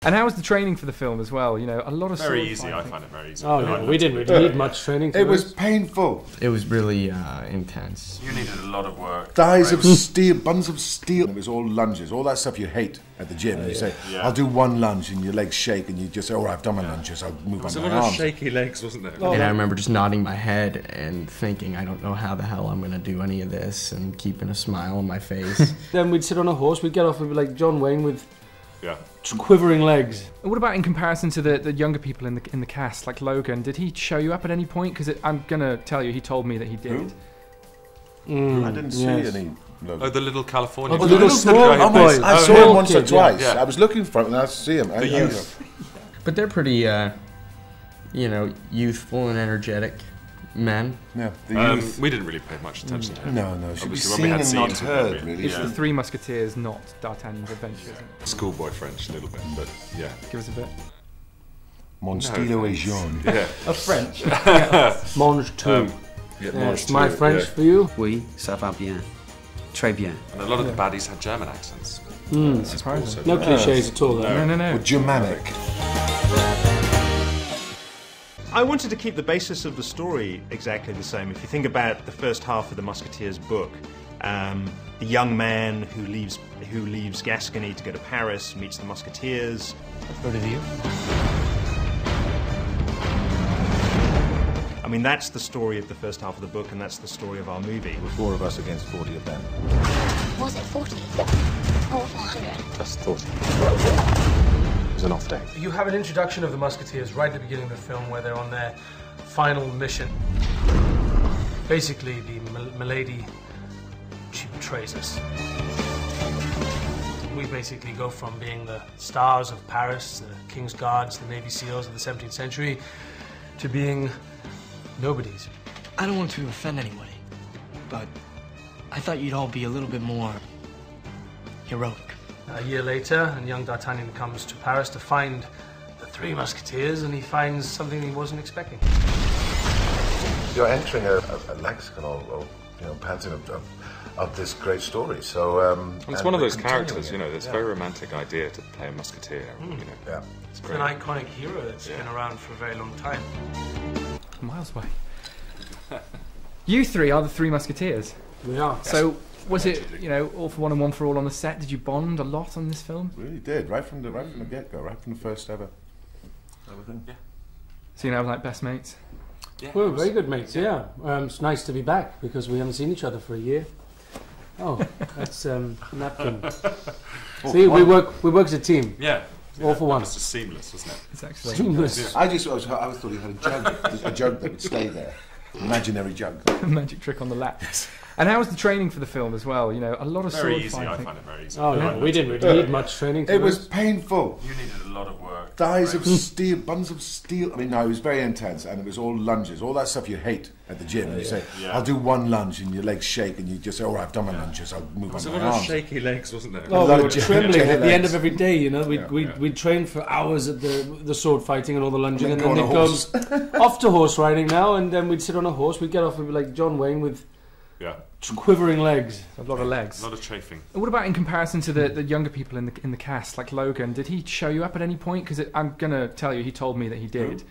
And how was the training for the film as well? You know, a lot of very easy. I find it very easy. Oh no, we didn't really need much training. It was painful. It was really intense. You needed a lot of work. Thighs of steel, buns of steel. It was all lunges, all that stuff you hate at the gym. And you say, "I'll do one lunge," and your legs shake, and you just say, "Oh, I've done my lunges. I'll move on my arms." There was a lot of shaky legs, wasn't there? And I remember just nodding my head and thinking, I don't know how the hell I'm going to do any of this, and keeping a smile on my face. Then we'd sit on a horse. We'd get off with like John Wayne with Yeah. quivering legs. And what about in comparison to the younger people in the cast, like Logan? Did he show you up at any point? Because I'm gonna tell you, he told me that he did. I didn't see any. Oh, the little Californian. Oh, the little small boy. I saw him once or kid, twice. yeah. I was looking for him, and I see him. The youth. But they're pretty, you know, youthful and energetic men. Yeah, the youth. We didn't really pay much attention to him. No, should be Obviously, when we seen had and not scenes, heard, really. It's the Three Musketeers, not D'Artagnan's adventure, isn't it? Schoolboy French, a little bit, but yeah. Give us a bit. Mon stylo est jaune. Yeah. Of French. Mange tout. Yes, my French for you. Oui, ça va bien. Très bien. And a lot of the baddies had German accents. Surprising. No cliches at all, though. No. Or Germanic. I wanted to keep the basis of the story exactly the same. If you think about the first half of the Musketeers book, the young man who leaves Gascony to go to Paris meets the Musketeers. I've heard of you. I mean, that's the story of the first half of the book, and that's the story of our movie. 4 of us against 40 of them. Was it 40? Or 400? Just 40. It was an off day. You have an introduction of the Musketeers right at the beginning of the film where they're on their final mission. Basically, the milady, she betrays us. We basically go from being the stars of Paris, the King's Guards, the Navy SEALs of the 17th century, to being nobodies. I don't want to offend anybody, but I thought you'd all be a little bit more heroic. A year later, and young D'Artagnan comes to Paris to find the Three Musketeers, and he finds something he wasn't expecting. You're entering a lexicon or pantheon of this great story. So It's one of those characters, you know, that's a very romantic idea to play a musketeer. You know. Yeah. It's It's great. an iconic hero that's been around for a very long time. Miles away. You three are the Three Musketeers. We are. So was it, you know, all for one and one for all on the set? Did you bond a lot on this film? Really did, right from the get-go, right from the first ever thing. Yeah. So you know, like best mates. Yeah, We're very good mates, yeah. It's nice to be back because we haven't seen each other for a year. Oh, that's napkin. See, we work as a team. Yeah. All for one. It was just seamless, wasn't it? It's actually Seamless. I thought he had a jug that would stay there, imaginary jug. a magic trick on the lap. And how was the training for the film as well? You know, a lot of Very sword easy. I fighting. find it very easy. Oh no, we didn't really need much training. It was painful. You needed a lot of work. Thighs of steel, buns of steel. I mean, no, it was very intense, and it was all lunges, all that stuff you hate at the gym. And you say, "I'll do one lunge," and your legs shake, and you just say, "Oh, I've done my lunges. I'll move on There my was a lot of arms." shaky legs, wasn't there? Oh, lot we were of trembling at the legs. end of every day, you know. We'd train for hours at the sword fighting and all the lunging, And and then then go on they'd a go off to horse riding now, and then we'd sit on a horse. We'd get off with like John Wayne with quivering legs. A lot of legs. A lot of chafing. And what about in comparison to the younger people in the cast, like Logan? Did he show you up at any point? Because I'm gonna tell you, he told me that he did.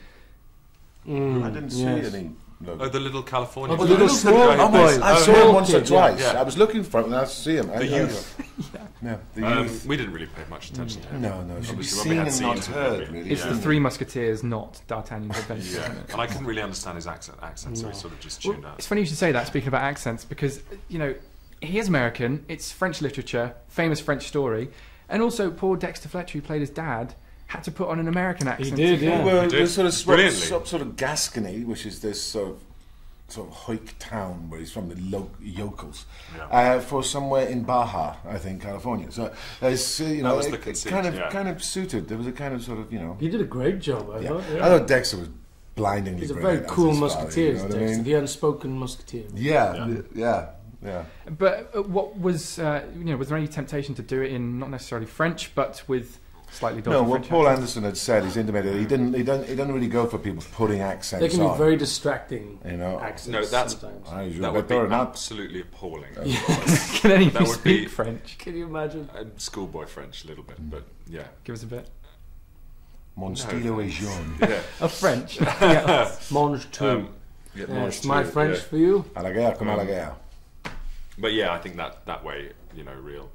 I didn't see any. Oh, the little Californian. Oh, the little small boy. I saw him once or kid, twice. yeah. I was looking for him, and I see him. The youth. Yeah, the youth. We didn't really pay much attention to him. No, should be Obviously, when seen we had and not scenes, heard, really. It's the Three Musketeers, not D'Artagnan's adventure. Yeah, Isn't it? and I couldn't really understand his accent, so we sort of just tuned out. It's funny you should say that, speaking about accents, because, you know, he is American, it's French literature, famous French story, and also poor Dexter Fletcher, who played his dad, had to put on an American accent. did, yeah. We're sort of Brilliantly. sort of Gascony, which is this sort of hoik town where he's from, the yokels, for somewhere in Baja, I think, California. So it's was the it conceit, kind of suited. There was a kind of sort of He did a great job, I thought. I thought Dexter was blindingly He's a brilliant very as cool his musketeer, father, you know what I Dexter, mean? the unspoken musketeer. Yeah. But what was, was there any temptation to do it in not necessarily French, but with slightly dodgy No, what French Paul accents? Anderson had said, he's intimated, he doesn't really go for people putting accents They can on. be very distracting know. accents No, that's- sometimes. That would be absolutely appalling. Can any of That you would speak be- French? Can you imagine? Schoolboy French, a little bit, but yeah. Give us a bit. Mon stylo est jaune. Yeah. Of French. Mange tout. Yeah, Yes, my French for you. À la guerre comme à la guerre. But yeah, I think that way, real,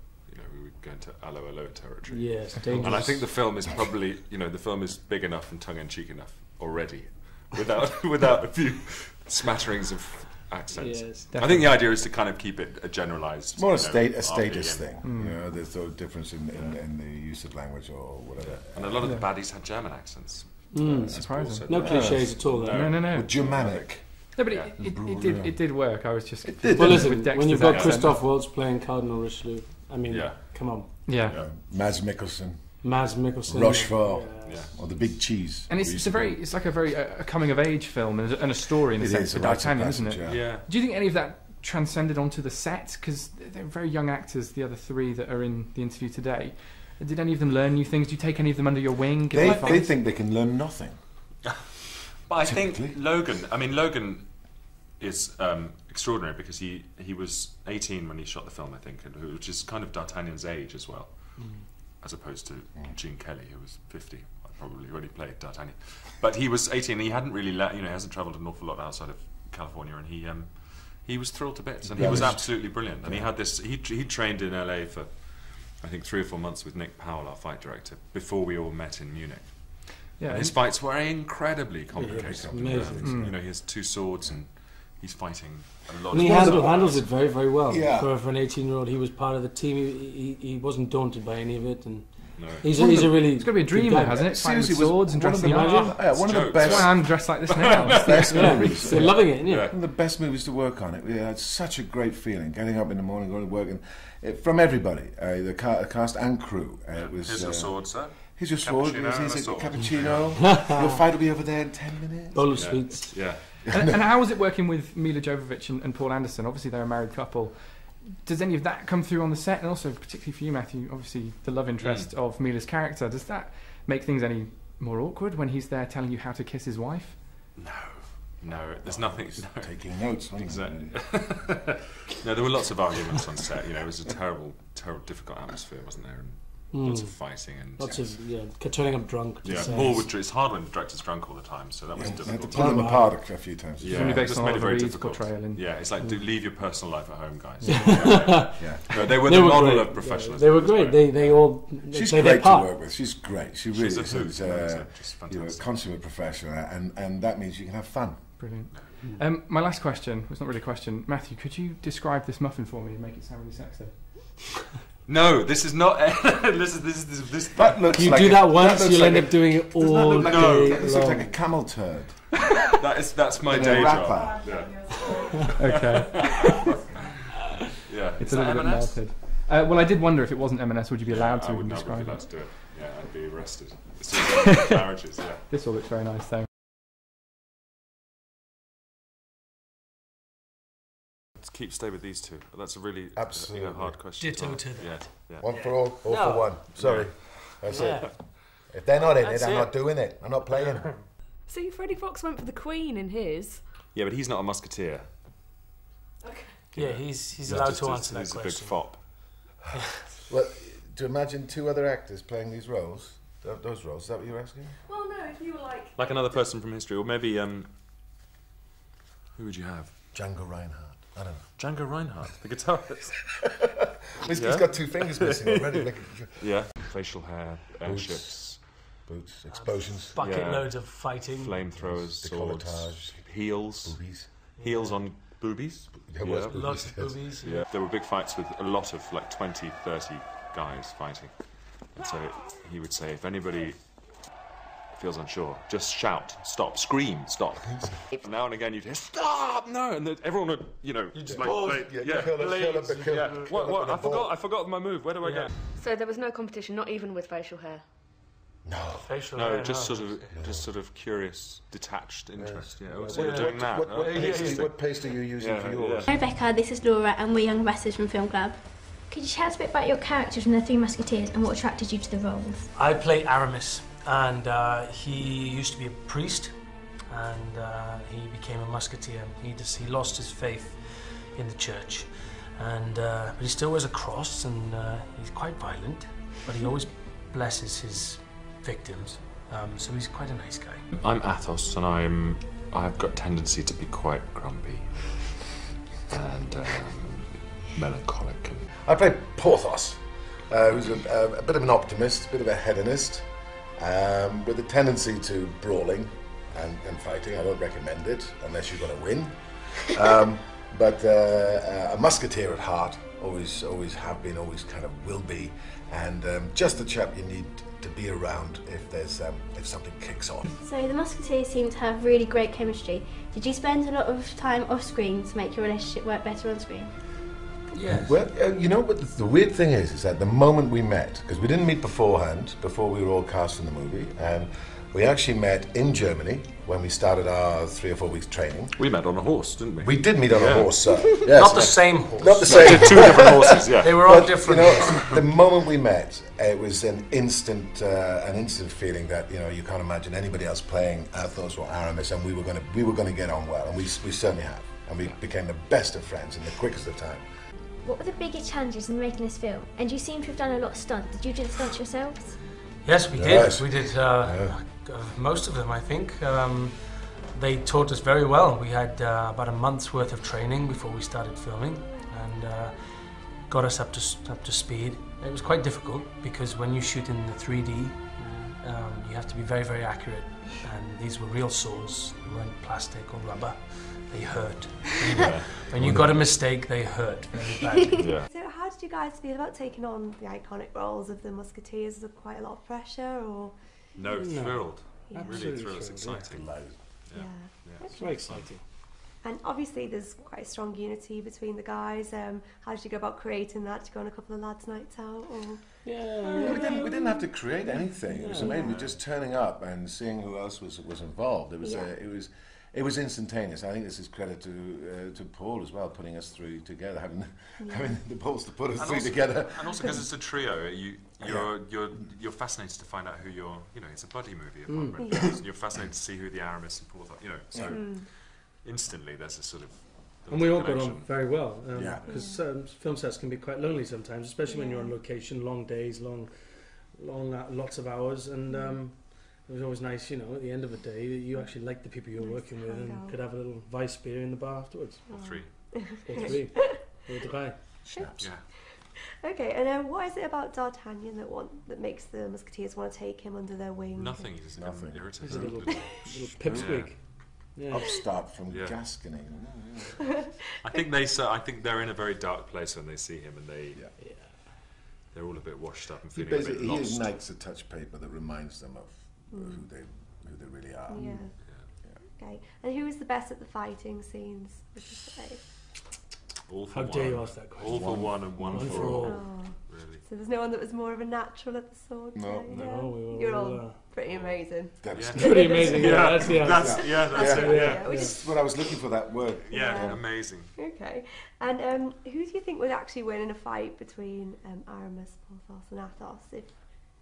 we would go into allo territory. Yes, dangerous. And I think the film is probably, the film is big enough and tongue-in-cheek enough already, without a few smatterings of accents. Yes, I think the idea is to kind of keep it a generalised. It's more a status RP, thing. There's no difference in the use of language or whatever. And a lot of the baddies had German accents. Surprising. No cliches at all. No. Well, Germanic. No, but it did work. I was just... Well, listen, with Dexter's when you've got accent. Christoph Waltz playing Cardinal Richelieu, I mean, come on. Yeah. Mads Mikkelsen. Mads Mikkelsen. Rochefort. Yeah. Or the big cheese. And it's like a very coming of age film and a story in a sense for D'Artagnan, isn't it? Yeah. Do you think any of that transcended onto the set? Because they're very young actors, the other three that are in the interview today. Did any of them learn new things? Do you take any of them under your wing? They think they can learn nothing. But I think Logan is extraordinary because he was 18 when he shot the film, I think, which is kind of D'Artagnan's age as well, as opposed to Gene Kelly, who was 50, probably when he played D'Artagnan. But he was 18, and he hadn't really, he hasn't travelled an awful lot outside of California, and he was thrilled to bits, and he was absolutely brilliant. And he had this, he trained in LA for, I think, 3 or 4 months with Nick Powell, our fight director, before we all met in Munich. Yeah, his fights were incredibly complicated. Amazing. He has 2 swords and he's fighting a lot. And he handles it very, very well. Yeah. For an 18-year-old, he was part of the team. He wasn't daunted by any of it, and no. he's a really. It's got to be a dream, hasn't it? Fighting with swords and dressing up. One of the best. That's why I'm dressed like this now. Best movies. They're loving it, yeah. One of the best movies to work on. It had such a great feeling. Getting up in the morning, going to work, and from everybody, the cast and crew. It was. Here's your sword, sir. Here's your sword. Here's a cappuccino. Your fight will be over there in 10 minutes. Bowl of sweets. Yeah. And how was it working with Mila Jovovich and Paul Anderson? Obviously, they're a married couple. Does any of that come through on the set? And also, particularly for you, Matthew, obviously the love interest of Mila's character. Does that make things any more awkward when he's there telling you how to kiss his wife? No, there's nothing. No. Taking notes. Exactly. No, there were lots of arguments on set. It was a terrible, difficult atmosphere, wasn't there? And lots of fighting and lots of turning up drunk. Paul would. It's hard when the director's drunk all the time, so that was difficult. I had to pull them apart a few times. Yeah, it just made it very difficult. It's like leave your personal life at home, guys. Yeah. They were the model of professionalism. They were great. They all. She's great to work with. She's great. She really is. She's a consummate professional, and that means you can have fun. Brilliant. My last question, it's not really a question. Matthew, could you describe this muffin for me and make it sound really sexy? No, this is not. This. That looks you like do that once, you'll end up doing it all day long. This looks like a camel turd. That's my day job. Okay. Yeah. It's a little bit melted. Well, I did wonder if it wasn't M&S, would you be allowed to I would not describe be allowed it? to do it. Yeah, I'd be arrested. As soon as marriages, yeah. This all looks very nice, though. Stay with these two. That's a really hard question. Ditto to that. Yeah. One for all for one. Sorry. That's it. If they're not in it, I'm not doing it. I'm not playing. See, Freddie Fox went for the Queen in his. Yeah, but he's not a musketeer. Okay. Yeah, he's allowed to answer that question. He's a big fop. Well, do you imagine 2 other actors playing these roles? Those roles? Is that what you're asking? Well, no, if you were like another person from history, or maybe who would you have? Django Reinhardt. I don't know. Django Reinhardt, the guitarist. He's got 2 fingers missing already. Yeah. Facial hair, airships. Boots, explosions. Bucket loads of fighting. Flamethrowers, swords, heels. Boobies. Heels on boobies. Lots of boobies. Yeah. There were big fights with a lot of 20, 30 guys fighting. And so he would say, if anybody feels unsure, just shout, stop, scream, stop. Now and again you'd hear, stop, no, and everyone would, you just What? I forgot my move. Where do I go? So there was no competition, not even with facial hair. No, just sort of curious, detached interest. Yeah, so you're doing that. What paste are you using for yours? Hi Rebecca, this is Laura, and we're young ambassadors from Film Club. Could you tell us a bit about your characters from the 3 Musketeers and what attracted you to the roles? I play Aramis, and he used to be a priest, and he became a musketeer. He lost his faith in the church, and but he still wears a cross, and he's quite violent, but he always blesses his victims. So he's quite a nice guy. I'm Athos, and I've got tendency to be quite grumpy and melancholic. I play Porthos, who's a bit of an optimist, a bit of a hedonist, with a tendency to brawling and fighting. I don't recommend it unless you're going to win. But a musketeer at heart, always have been, always kind of will be, and just the chap you need to be around if something kicks on. So the Musketeers seem to have really great chemistry. Did you spend a lot of time off screen to make your relationship work better on screen? Yes. Well, you know what the weird thing is that the moment we met, because we didn't meet beforehand, before we were all cast in the movie, and we actually met in Germany when we started our 3 or 4 weeks training. We met on a horse, didn't we? We did meet on a horse, sir. Yes, Not the same horse. Not the same. Two different horses, yeah. They were all But, different. You know, the moment we met, it was an instant feeling that you can't imagine anybody else playing Athos or Aramis, and we were going to get on well, and we certainly have, and we became the best of friends in the quickest of time. What were the biggest challenges in making this film? And you seem to have done a lot of stunts. Did you do the stunts yourselves? Yes, we did. Yes. We did most of them, I think. They taught us very well. We had about a month's worth of training before we started filming, and got us up to speed. It was quite difficult because when you shoot in the 3D, you have to be very, very accurate. And these were real swords. They weren't plastic or rubber. They hurt. When you got a mistake, they hurt very badly. Yeah. So how did you guys feel about taking on the iconic roles of the Musketeers? Was there quite a lot of pressure, or...? No, thrilled. Yeah. Really thrilled. It's exciting. Yeah. It's very exciting. And obviously there's quite a strong unity between the guys. How did you go about creating that? Did you go on a couple of lads' nights out? Or? Yeah. We didn't have to create anything. It was amazing. Just turning up and seeing who else was involved. It was instantaneous. I think this is credit to Paul as well, putting us three together, having the balls to put us three together. And also because it's a trio, you're fascinated to find out who it's a buddy movie. You're fascinated to see who the Aramis and Porthos, so instantly there's a sort of. And we all got connection. on very well, because film sets can be quite lonely sometimes, especially when you're on location, long days, long lots of hours, and it was always nice, at the end of the day, that you actually liked the people you're working with and could have a little Weiss beer in the bar afterwards. Or three. Or three. Or drei. Snaps. Yeah. Okay, and what is it about D'Artagnan that makes the Musketeers want to take him under their wing? Nothing. He's nothing. He's a little pipsqueak. Yeah. Upstart from Gascony. I think they're in a very dark place when they see him, and they're all a bit washed up and feeling a bit lost. He ignites a touch paper that reminds them of who they really are. Yeah. Okay. And who is the best at the fighting scenes, would you say? All for How one. dare you ask that question? All for one and one for all. Oh. Really. So there's no one that was more of a natural at the sword? No, You're all pretty amazing. Pretty amazing. That's the answer. That's it. That's what I was looking for, that word. Yeah, amazing. Okay. And who do you think would actually win in a fight between Aramis, Porthos, and Athos if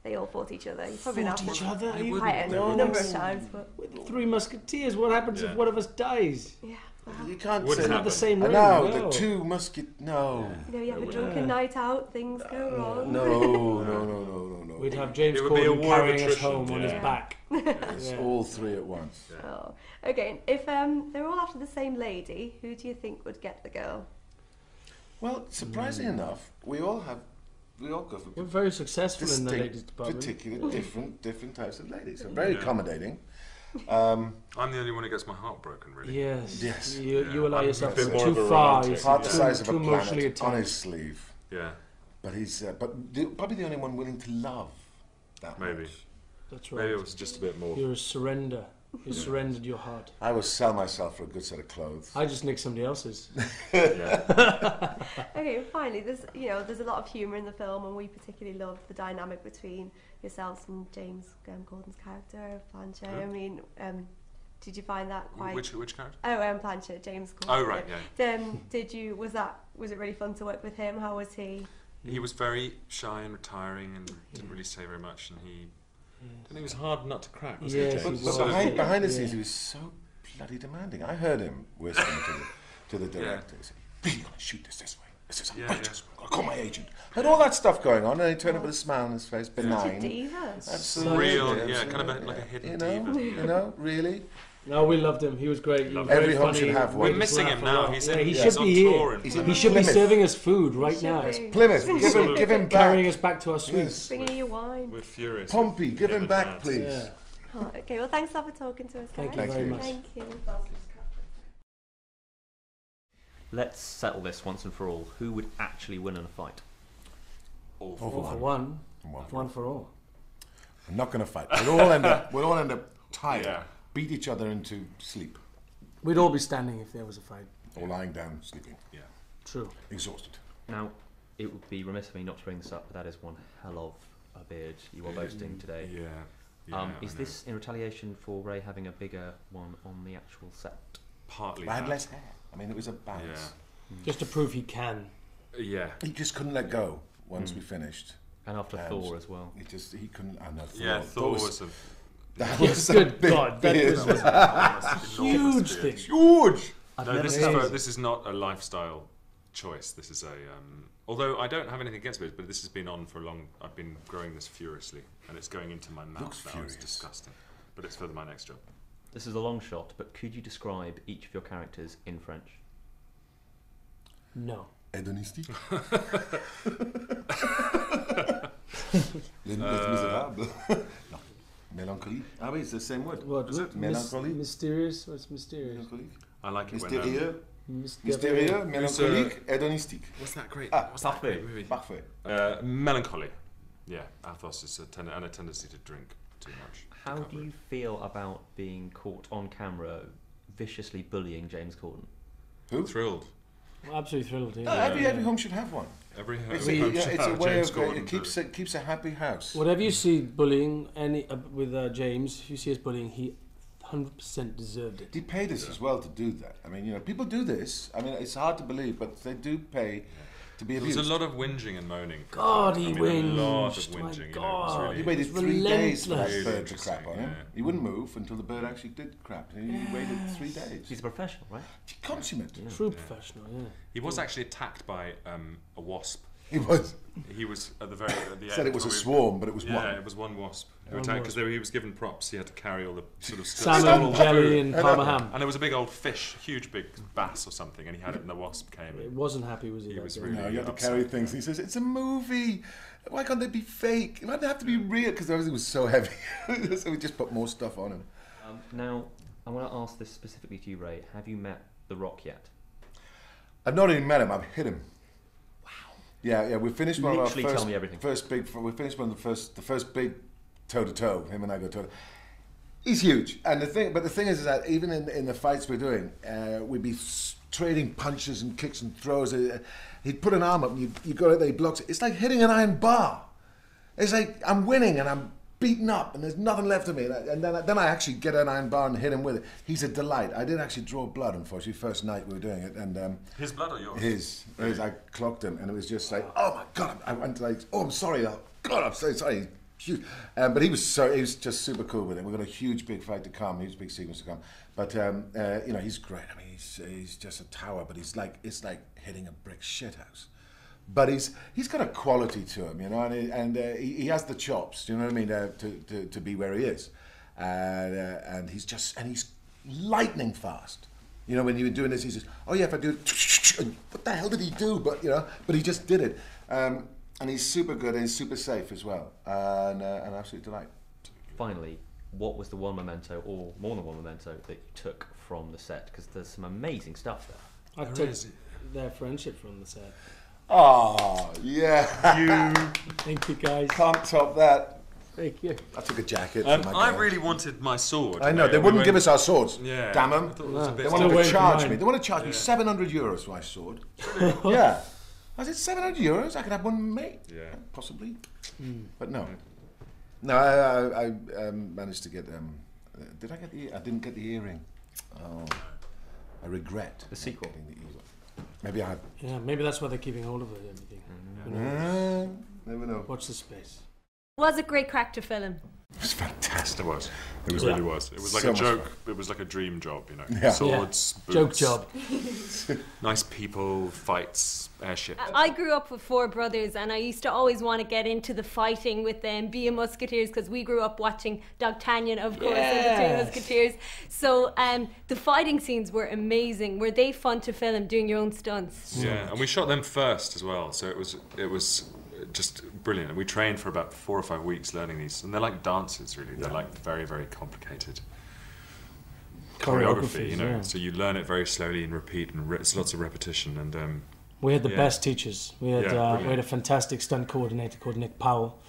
they all fought each other? You probably Fought each other? Quite a number of times, but with the three Musketeers, what happens if one of us dies? yeah. You can't say say not the same room. No, the two No. You have a drunken night out, things go wrong. No. We'd have James It would be a Corden war of carrying us attrition, home on his back. It's all three at once. Oh. Okay, if they're all after the same lady, who do you think would get the girl? Well, surprisingly enough, we all go for We're very successful in the ladies department. particular different types of ladies. So very accommodating. I'm the only one who gets my heart broken, really. Yes. You allow I'm yourself a bit to more too of a far. romantic. Part the size of too a emotionally planet on his attached. sleeve. Yeah. But he's probably the only one willing to love that Maybe. much. That's right. Maybe it was just a bit more. You're a surrender. You surrendered your heart. I will sell myself for a good set of clothes. I just nicked somebody else's. Okay, finally, there's a lot of humour in the film, and we particularly love the dynamic between yourselves and James Corden's character, Planchet. I mean, did you find that quite... Which character? Oh, Planchet, James Corden. Oh, right, yeah. Was it really fun to work with him? How was he? He was very shy and retiring and didn't really say very much, and he was hard not to crack, wasn't he, James? But behind the scenes, he was so bloody demanding. I heard him whispering to the director, he said, "Really, you're going to shoot this way? This is I'll call my agent. Had all that stuff going on, and he turned up with a smile on his face, benign. Absolutely. Real, yeah, kind of like a hidden diva. You know, really. No, we loved him. He was great. He was Every very home funny. should have one. We're missing him now. He's he he's should on be here. tour. He should be serving us food right now. Plymouth, give him back. Carrying us back to our suites. Bringing you wine. We're furious. Pompey, give him back, please. Yeah. Oh, okay, well, thanks a lot for talking to us, guys. Thank you very much. Thank you. Let's settle this once and for all. Who would actually win in a fight? All for one. One for all. I'm not going to fight. We'll all end up tired. Yeah. Beat each other into sleep. We'd all be standing if there was a fight. Or lying down, sleeping. Yeah. True. Exhausted. Now, it would be remiss of me not to bring this up, but that is one hell of a beard you are boasting today. Yeah. Is this in retaliation for Ray having a bigger one on the actual set? Partly. I had less hair. I mean, it was a balance. Yeah. Just to prove he can. Yeah. He just couldn't let go once we finished. And after Thor as well. He couldn't. I know. Yeah, Thor was a. That was a good big God, that beard. was a huge thing. Huge. No, this is not a lifestyle choice. This is a. Although I don't have anything against it, but this has been on for a long. I've been growing this furiously, and it's going into my mouth now. It's disgusting, but it's for my next job. This is a long shot, but could you describe each of your characters in French? No. Hédonistique. Les Misérables. No. Mélancolie. Ah oui, it's the same word. What? Is it? Mélancolie. Mysterious? What's mysterious? I like it Mystérieux. when... Mystérieux, mélancolique, hédonistique. What's that great? Ah, what's that great movie? Parfait. Melancholy. Yeah, Athos is a tendency to drink too much. How do you feel about being caught on camera viciously bullying James Corden? Who? Thrilled. Well, absolutely thrilled. Yeah. No, every home should have one. Every home It's should a have way James of Corden. it keeps a happy house. Whatever you see bullying with James, if you see us bullying, he 100% deserved it. He paid us as well to do that. I mean, you know, people do this. I mean, it's hard to believe, but they do pay to be abused. There was a lot of whinging and moaning. God, he whinged. A lot of whinged. whinging. My You know, God. it was He really waited 3 days for that Really bird to crap on him. yeah. He wouldn't move until the bird actually did crap. He waited 3 days. He's a professional, right? Consummate. True professional, yeah. He was actually attacked by a wasp. He was. He was at the end. Said it was a swarm, but it was one. Yeah, it was one wasp. Because he was given props, he had to carry all the sort of salmon, jelly, and parma ham. And there was a big old fish, huge big bass or something, and he had it, and the wasp came. He wasn't happy, was he? He was really No, you had to upset. carry things. He says, it's a movie. Why can't they be fake? Why do they have to be real? Because everything was so heavy. So we just put more stuff on him. Now, I want to ask this specifically to you, Ray. Have you met The Rock yet? I've not even met him. I've hit him. Wow. Yeah. We finished one Literally of our tell me everything. We finished one of the first big toe-to-toe. Him and I go toe-to-toe. He's huge. And the thing is that even in the fights we're doing, we'd be trading punches and kicks and throws. He'd put an arm up and you go out there, he blocks it. It's like hitting an iron bar. It's like I'm winning and I'm beaten up and there's nothing left of me. And then I actually get an iron bar and hit him with it. He's a delight. I did actually draw blood, unfortunately, first night we were doing it. And his blood or yours? His. I clocked him and it was just like, oh my God. I went like, oh, I'm sorry. Oh, God, I'm so sorry. Huge. But he was just super cool with it. We've got a huge big fight to come, huge big sequence to come. But you know, he's great. I mean, he's just a tower, but it's like hitting a brick shithouse. But he's got a quality to him, you know, and he has the chops, you know what I mean, to be where he is, and he's lightning fast. You know, when you were doing this, he says, "Oh yeah, if I do it," what the hell did he do? But you know, but he just did it. And he's super good and he's super safe as well, and an absolute delight. Finally, what was the one memento, or more than one memento, that you took from the set? Because there's some amazing stuff there. I took their friendship from the set. Oh, yeah. Thank you, guys. Can't top that. Thank you. I took a jacket for my I girl. really wanted my sword. I know, they wouldn't give us our swords. Yeah. Damn them. They wanted to charge me. They want to charge me €700 for my sword. Yeah. I said, €700? I could have one made. Yeah. Possibly. But no. No, I managed to get... did I get the... I didn't get the earring. Oh. I regret. The sequel. Maybe I... Yeah, maybe that's why they're keeping hold of it and everything. Never know. Watch the space. Was a great crack to film. It was fantastic. It was. It really was. It was like So a much joke. fun. It was like a dream job, you know. Yeah. Swords, Joke boots, job. nice people, fights, airship. I grew up with 4 brothers, and I used to always want to get into the fighting with them, be a Musketeers, because we grew up watching D'Artagnan, of course, and the 3 Musketeers. So the fighting scenes were amazing. Were they fun to film, doing your own stunts? Yeah, and we shot them first as well, so it was just brilliant. And we trained for about 4 or 5 weeks learning these, and they're like dances, really. They're like very, very complicated choreography, you know. Yeah. So you learn it very slowly and repeat, and it's lots of repetition. And We had the best teachers. We had brilliant. we had a fantastic stunt coordinator called Nick Powell,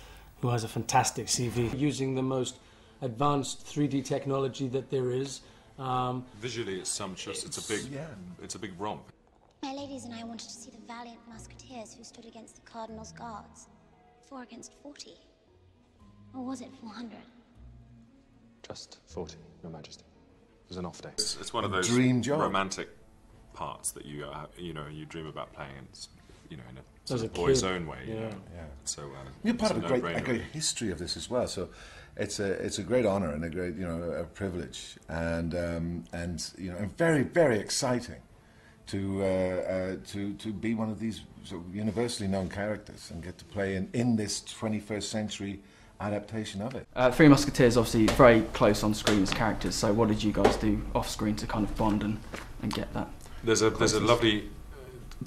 who has a fantastic CV, using the most advanced 3D technology that there is. Visually, it's sumptuous. It's a big romp. My ladies and I wanted to see the valiant musketeers who stood against the Cardinal's guards. 4 against 40. Or was it 400? Just 40, Your Majesty. It was an off day. It's one of those dream job. romantic parts that you you dream about playing, in a As sort a of boy's kid. own way. You Yeah. know? Yeah. So you're part it's of a no-brainer, great really. history of this as well. So it's a great honour and a great a privilege and very, very exciting to be one of these sort of universally known characters and get to play in this 21st century adaptation of it. Three Musketeers obviously very close on screen as characters, so what did you guys do off screen to kind of bond and get that? There's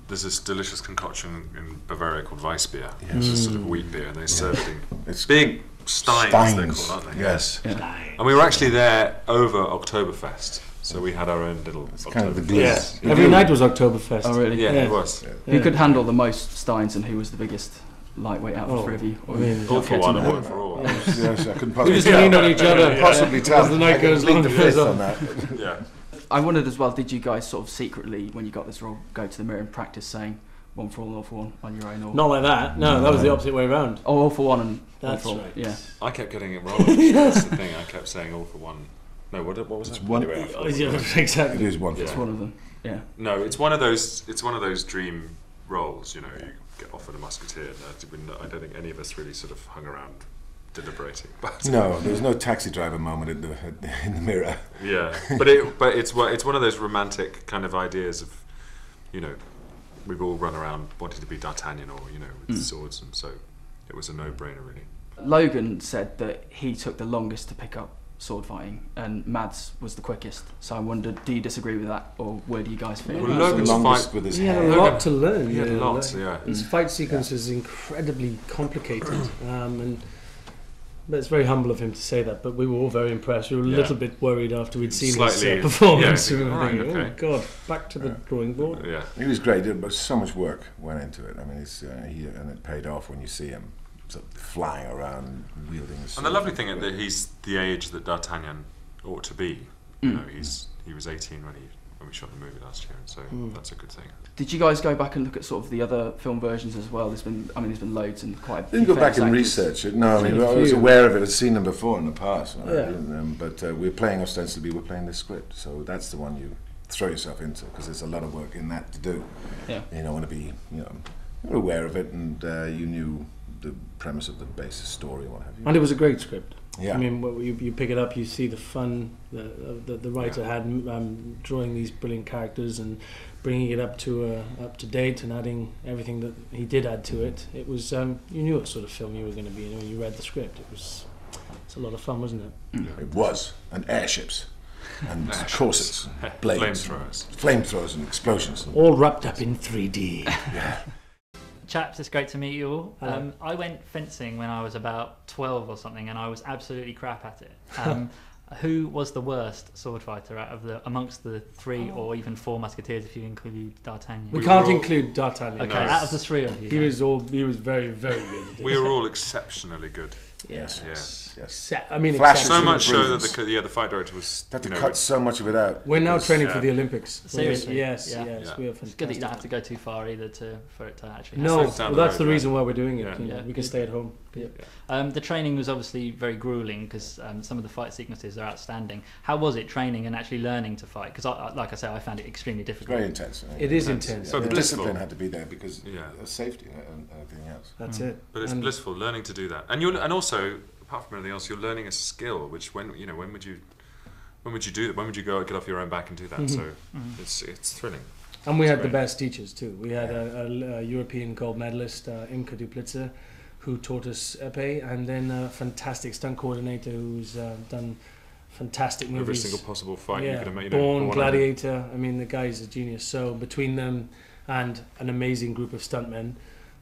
there's this delicious concoction in Bavaria called Weissbier. Yes. It's a sort of wheat beer, and they serve it in It's big steins, they're called, aren't they? Yes. Yeah. And we were actually there over Oktoberfest, so we had our own little kind of the Oktoberfest. glue. Yes. Every night was Oktoberfest. Oh really? Yeah, it was. Who could handle the most steins and who was the biggest lightweight out of the 3 of you? Or All for one and one for all. Yes, I couldn't We possibly just tell. lean on each other. Possibly tell. As the night I can goes lead on, the it goes fifth on. on that. Yeah. I wondered as well, did you guys sort of secretly, when you got this role, go to the mirror and practice saying one for all and all for one on your own? Or Not like that. No, that was the opposite way around. Oh, all for one and That's one for all. right. Yeah. I kept getting it wrong. That's the thing. I kept saying all for one. No, what was It's it? one. Anyway, I forgot. Exactly. It is one for It's one of them. Yeah. No, it's one of those dream roles. You know, you get offered a musketeer. And I don't think any of us really sort of hung around deliberating. But No, there was no taxi driver moment in the mirror. yeah, but it's one of those romantic kind of ideas of, we've all run around wanting to be D'Artagnan or with swords, and so it was a no-brainer really. Logan said that he took the longest to pick up sword fighting and Mads was the quickest. So I wondered, do you disagree with that, or where do you guys fit? Well, in? Logan's longest fight with his He had a hair. lot to learn. He had yeah, lots, yeah. His fight sequence is incredibly complicated, but it's very humble of him to say that. But we were all very impressed. We were a little bit worried after we'd seen his performance. Yeah, We were right, thinking, okay. oh God, back to the drawing board. Yeah. He was great, but so much work went into it. I mean, and it paid off when you see him sort of flying around, wielding a sword. And the lovely thing is that he's the age that D'Artagnan ought to be. You know, he was 18 when we shot the movie last year, and so that's a good thing. Did you guys go back and look at sort of the other film versions as well? There's been loads and quite a few Didn't go back famous and actors. research it. No, I mean, I was aware of it. I'd seen them before in the past. But we're playing ostensibly. We're playing the script, so that's the one you throw yourself into because there's a lot of work in that to do. Yeah. You don't want to be, you're aware of it, and you knew the premise of the basic story, what have you. And it was a great script. Yeah. I mean, you pick it up, you see the fun the writer had drawing these brilliant characters and bringing it up to date and adding everything that he did add to it. It was you knew what sort of film you were going to be. When you read the script, it's a lot of fun, wasn't it? It was, and airships, and corsets, blades, flamethrowers, and explosions, all wrapped up in 3D. Yeah. Chaps, it's great to meet you all. Hello. I went fencing when I was about 12 or something, and I was absolutely crap at it. Who was the worst sword fighter amongst the 3 or even 4 Musketeers, if you include D'Artagnan? We can't include D'Artagnan. Okay, out of the 3 of you. He was very, very good at it. We were all exceptionally good. Yes. I mean, so much so that the fight director was had to cut so much of it out. We're now training for the Olympics. Seriously, yes, yeah. we are It's good that you don't have to go too far either for it to actually. No, happen. well, that's the reason why we're doing it. Yeah. We can stay at home. The training was obviously very grueling because some of the fight sequences are outstanding. How was it training and actually learning to fight? Because, like I say, I found it extremely difficult. Very intense. It is intense. But the discipline had to be there because of safety and everything else. That's it. But it's blissful learning to do that, and also apart from anything else, you're learning a skill. Which when would you do that? When would you go get off your own back and do that? So it's thrilling. And we had the best teachers too. We had a European gold medalist, Imke Duplitzer, who taught us épée, and then a fantastic stunt coordinator who's done fantastic movies. Every single possible fight you could imagine. Born, Gladiator. I mean, the guy's a genius. So between them and an amazing group of stuntmen,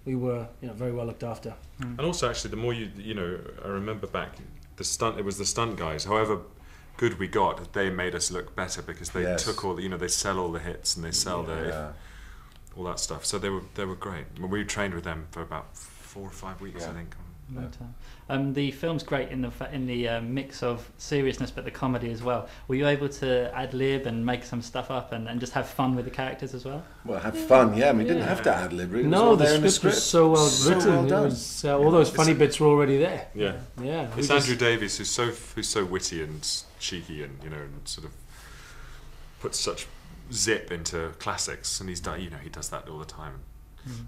we were very well looked after. And also, actually, the more I remember back, it was the stunt guys. However good we got, they made us look better because they took all they sell all the hits and they sell all that stuff. So they were great. We trained with them for about 4 or 5 weeks, I think. The film's great in the mix of seriousness but the comedy as well. Were you able to ad-lib and make some stuff up and just have fun with the characters as well? Well, have fun, yeah. We didn't have to ad-lib. No, the script was so well written. Well done. It was, all those funny bits were already there. Yeah. Yeah. It's Andrew Davies who's so witty and cheeky and and sort of puts such zip into classics, and he does that all the time.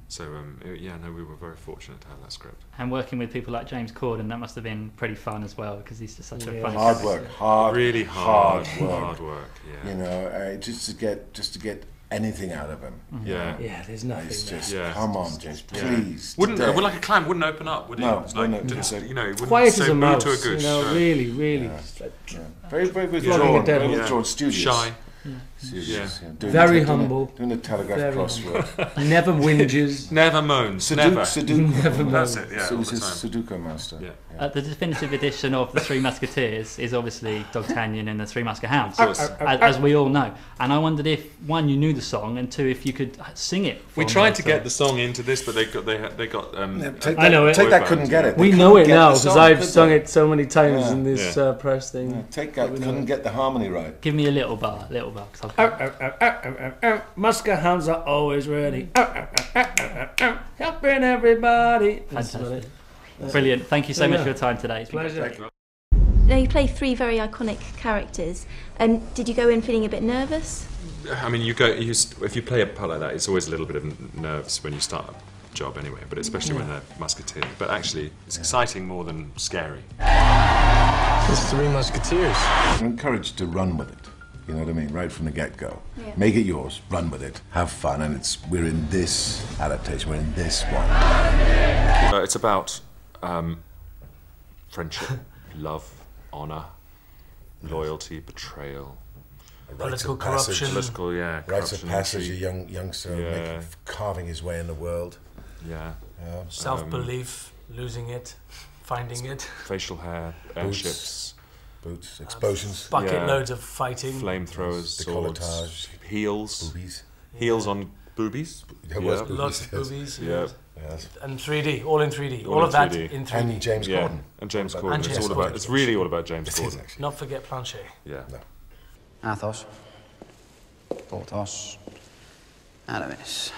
So we were very fortunate to have that script. And working with people like James Corden, that must have been pretty fun as well, because he's just such a funny hard character. work, really hard work. Yeah. Just to get anything out of him. Yeah. Yeah, there's nothing. It's just come on, James, please. Like a clam wouldn't open up, would he? No, it wouldn't quiet say as a boo mouse. to a goose. Really. Very good drawn. Very withdrawn, studious. Shy. Very humble. Doing the Telegraph crossword. Never whinges. Never moans. Never. Never moans. That's it. Yeah. So he's a Sudoku master. Yeah. The definitive edition of the Three Musketeers is obviously D'Artagnan and the Three Muskehounds, as we all know. And I wondered if one, you knew the song, and two, if you could sing it. We tried to get the song into this, but they got. I know it. Take That couldn't get it. We know it now because I've sung it so many times in this press thing. Yeah, Take That couldn't get the harmony right. Give me a little bar. Muskehounds are always ready. Helping everybody. Fantastic. Brilliant. Thank you so much for your time today. Pleasure. Now you play 3 very iconic characters. Did you go in feeling a bit nervous? I mean, if you play a part like that, it's always a little bit of nerves when you start a job anyway, but especially when they're Musketeers. But actually, it's exciting more than scary. It's 3 Musketeers. I'm encouraged to run with it. You know what I mean? Right from the get-go. Yeah. Make it yours, run with it, have fun, and we're in this adaptation, we're in this one. It's about friendship, love, honour, loyalty, betrayal. Political corruption. Rites of passage, a youngster carving his way in the world. Yeah. Self-belief, losing it, finding it. Facial hair, airships. Boots, explosions. Bucket loads of fighting. Flamethrowers, swords, heels. Boobies. Heels on boobies. Lots of boobies. Yeah. Yes. And 3D, all in 3D. All of that in 3D. And James Corden. And James Corden. It's really all about James Corden. Not forget Planchet. Yeah. No. Athos. Porthos. Aramis.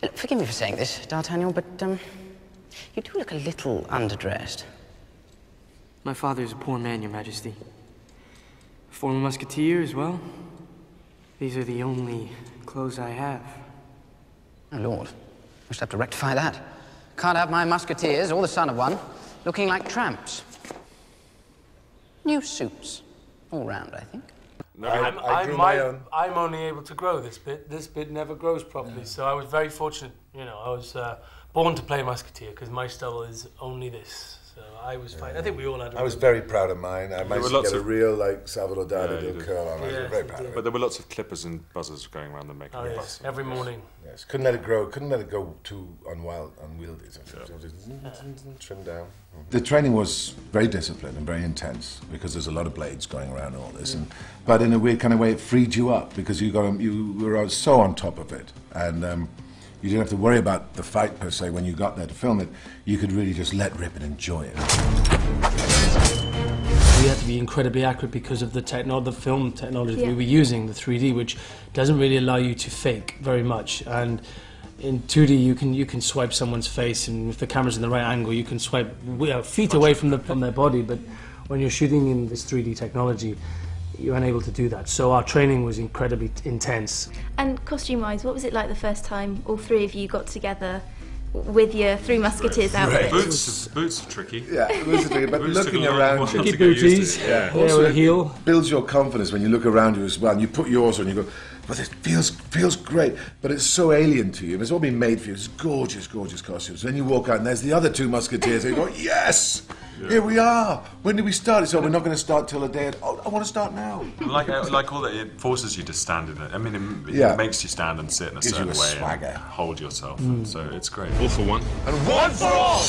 Look, forgive me for saying this, D'Artagnan, but you do look a little underdressed. My father is a poor man, Your Majesty. A former musketeer as well. These are the only clothes I have. Oh, Lord. I should have to rectify that. Can't have my musketeers, or the son of one, looking like tramps. New suits. All round, I think. No, I'm only able to grow this bit. This bit never grows properly, so I was very fortunate. I was born to play musketeer because my stubble is only this. So I was fine. I think we all had. I was very proud of mine. I managed to get a real Salvador Dali little curl on. I was very proud of it. But there were lots of clippers and buzzers going around them making a buzz. Every morning. Yes, couldn't let it grow. Couldn't let it go too unwieldy. Trim down. The training was very disciplined and very intense because there's a lot of blades going around and all this. But in a weird kind of way, it freed you up because you were so on top of it, and you didn't have to worry about the fight per se. When you got there to film it, you could really just let rip and enjoy it. We had to be incredibly accurate because of the film technology we were using, the 3D, which doesn't really allow you to fake very much. And in 2D, you can swipe someone's face, and if the camera's in the right angle, you can swipe feet away from their body. But when you're shooting in this 3D technology, you're unable to do that. So our training was incredibly intense. And costume-wise, what was it like the first time all 3 of you got together with your Three Musketeers outfit. Boots are tricky. Yeah, boots are tricky, but Boots looking took a long around while you. to get used to it. Yeah. Also, with a heel. it builds your confidence when you look around you as well, and you put yours on, you go, but it feels great, but it's so alien to you. It's all been made for you. It's gorgeous, gorgeous costumes. Then you walk out, and there's the other two Musketeers, and you go, yes! Yeah. Here we are. When did we start? So we're not going to start till a day. Oh, I want to start now. Like all that, it forces you to stand in it. I mean, it makes you stand and sit in a certain way swagger. and hold yourself. So it's great. All for one. And one for all!